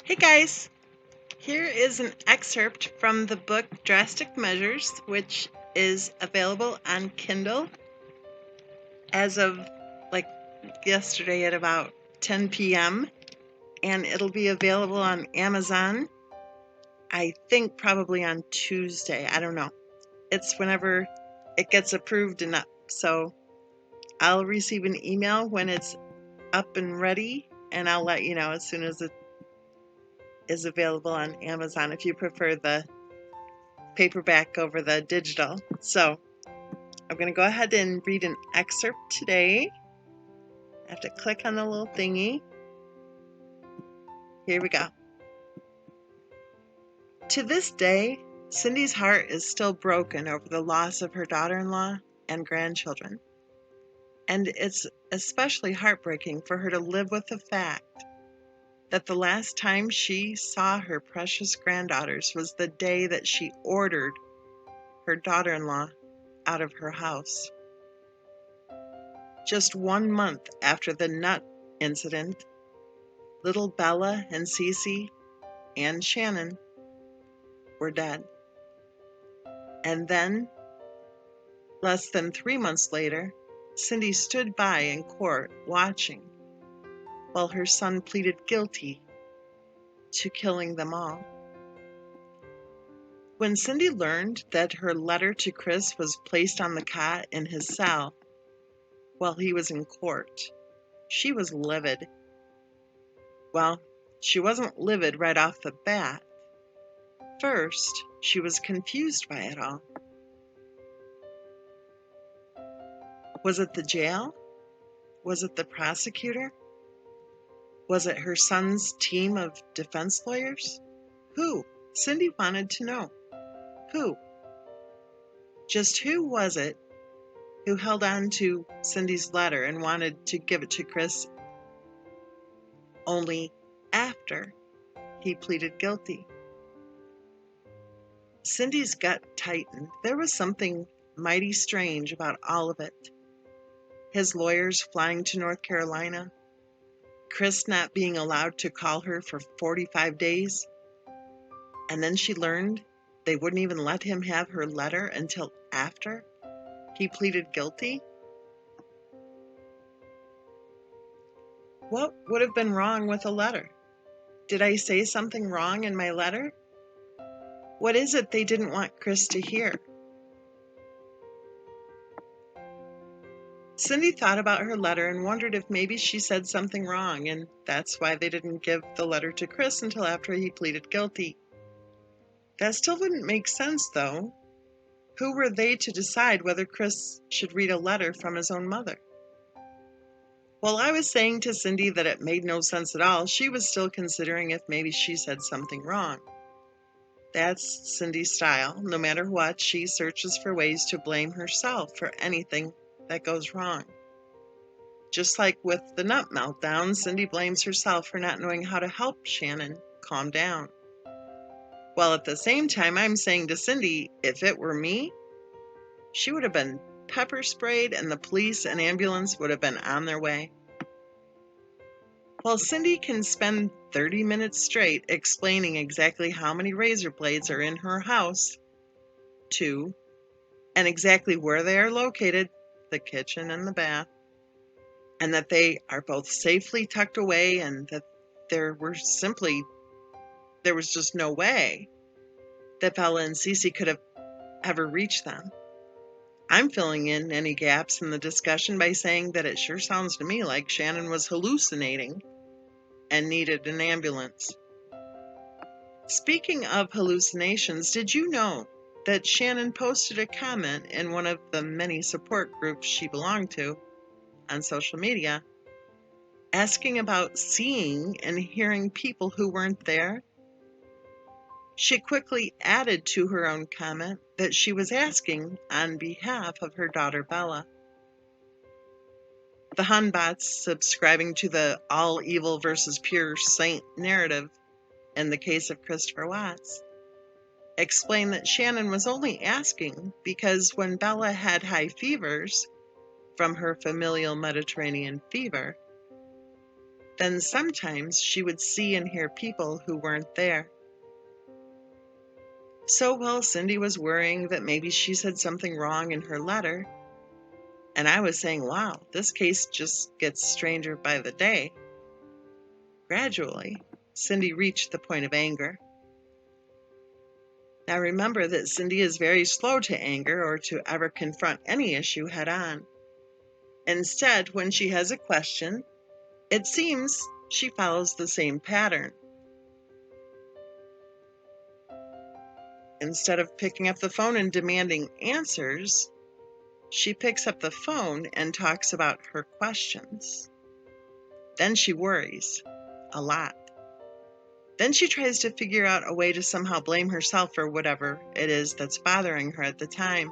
Hey guys, here is an excerpt from the book Drastic Measures, which is available on Kindle as of like yesterday at about 10 p.m. and it'll be available on Amazon, I think probably on Tuesday. I don't know. It's whenever it gets approved and up. So I'll receive an email when it's up and ready, and I'll let you know as soon as it is available on Amazon if you prefer the paperback over the digital. So I'm going to go ahead and read an excerpt today. I have to click on the little thingy. Here we go. To this day, Cindy's heart is still broken over the loss of her daughter-in-law and grandchildren. And it's especially heartbreaking for her to live with the fact that the last time she saw her precious granddaughters was the day that she ordered her daughter-in-law out of her house. Just 1 month after the nut incident, little Bella and Cece and Shannon were dead. And then, less than 3 months later, Cindy stood by in court watching while her son pleaded guilty to killing them all. When Cindy learned that her letter to Chris was placed on the cot in his cell while he was in court, she was livid. Well, she wasn't livid right off the bat. First, she was confused by it all. Was it the jail? Was it the prosecutor? Was it her son's team of defense lawyers? Who? Cindy wanted to know. Who? Just who was it who held on to Cindy's letter and wanted to give it to Chris only after he pleaded guilty? Cindy's gut tightened. There was something mighty strange about all of it. His lawyers flying to North Carolina, Chris not being allowed to call her for 45 days, and then she learned they wouldn't even let him have her letter until after he pleaded guilty. What would have been wrong with a letter? Did I say something wrong in my letter? What is it they didn't want Chris to hear? Cindy thought about her letter and wondered if maybe she said something wrong, and that's why they didn't give the letter to Chris until after he pleaded guilty. That still wouldn't make sense, though. Who were they to decide whether Chris should read a letter from his own mother? While I was saying to Cindy that it made no sense at all, she was still considering if maybe she said something wrong. That's Cindy's style. No matter what, she searches for ways to blame herself for anything that goes wrong. Just like with the nut meltdown, Cindy blames herself for not knowing how to help Shannon calm down. While at the same time, I'm saying to Cindy, if it were me, she would have been pepper sprayed and the police and ambulance would have been on their way. While Cindy can spend 30 minutes straight explaining exactly how many razor blades are in her house, too, and exactly where they are located, the kitchen and the bath, and that they are both safely tucked away and that there was just no way that Bella and Cece could have ever reached them. I'm filling in any gaps in the discussion by saying that it sure sounds to me like Shannon was hallucinating and needed an ambulance. Speaking of hallucinations, did you know that Shannon posted a comment in one of the many support groups she belonged to on social media asking about seeing and hearing people who weren't there? She quickly added to her own comment that she was asking on behalf of her daughter Bella. The Hunbots, subscribing to the all evil versus pure saint narrative in the case of Christopher Watts, explained that Shannon was only asking because when Bella had high fevers from her familial Mediterranean fever, Then sometimes she would see and hear people who weren't there. So while Cindy was worrying that maybe she said something wrong in her letter, and I was saying, wow, this case just gets stranger by the day, gradually, Cindy reached the point of anger. Now remember that Cindy is very slow to anger or to ever confront any issue head on. Instead, when she has a question, it seems she follows the same pattern. Instead of picking up the phone and demanding answers, she picks up the phone and talks about her questions. Then she worries a lot. Then she tries to figure out a way to somehow blame herself for whatever it is that's bothering her at the time.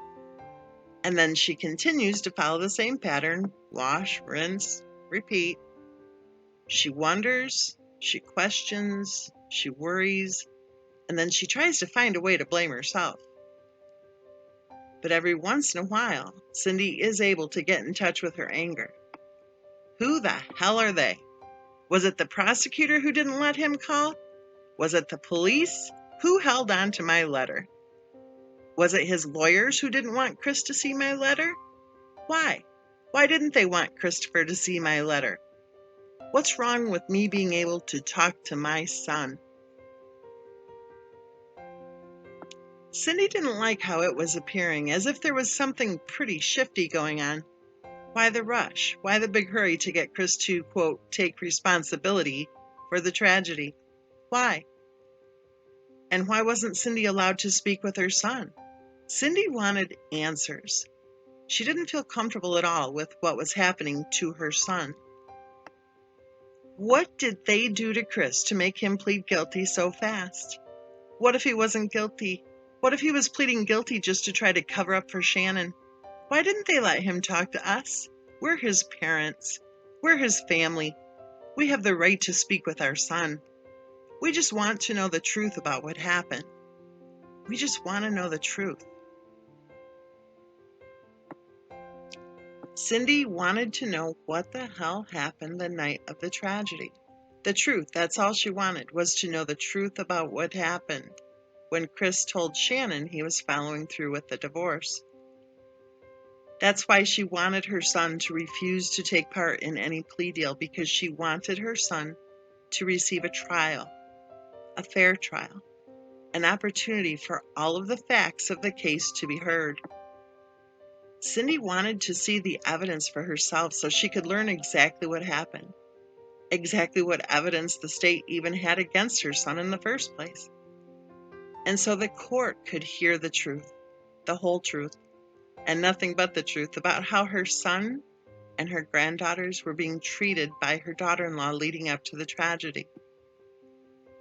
And then she continues to follow the same pattern: wash, rinse, repeat. She wonders, she questions, she worries, and then she tries to find a way to blame herself. But every once in a while, Cindy is able to get in touch with her anger. Who the hell are they? Was it the prosecutor who didn't let him call? Was it the police? Who held on to my letter? Was it his lawyers who didn't want Chris to see my letter? Why? Why didn't they want Christopher to see my letter? What's wrong with me being able to talk to my son? Cindy didn't like how it was appearing, as if there was something pretty shifty going on. Why the rush? Why the big hurry to get Chris to, quote, take responsibility for the tragedy? Why? And why wasn't Cindy allowed to speak with her son? Cindy wanted answers. She didn't feel comfortable at all with what was happening to her son. What did they do to Chris to make him plead guilty so fast? What if he wasn't guilty? What if he was pleading guilty just to try to cover up for Shannon? Why didn't they let him talk to us? We're his parents. We're his family. We have the right to speak with our son. We just want to know the truth about what happened. We just want to know the truth. Cindy wanted to know what the hell happened the night of the tragedy. The truth, that's all she wanted, was to know the truth about what happened when Chris told Shannon he was following through with the divorce. That's why she wanted her son to refuse to take part in any plea deal, because she wanted her son to receive a trial, a fair trial, an opportunity for all of the facts of the case to be heard. Cindy wanted to see the evidence for herself so she could learn exactly what happened, exactly what evidence the state even had against her son in the first place. And so the court could hear the truth, the whole truth, and nothing but the truth about how her son and her granddaughters were being treated by her daughter-in-law leading up to the tragedy.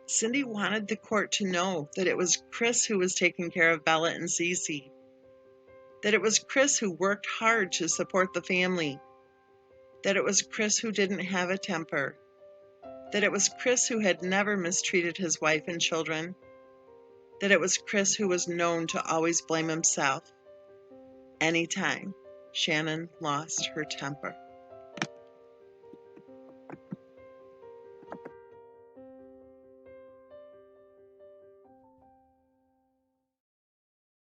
Cindy wanted the court to know that it was Chris who was taking care of Bella and Cece, that it was Chris who worked hard to support the family, that it was Chris who didn't have a temper, that it was Chris who had never mistreated his wife and children, that it was Chris who was known to always blame himself anytime Shannon lost her temper.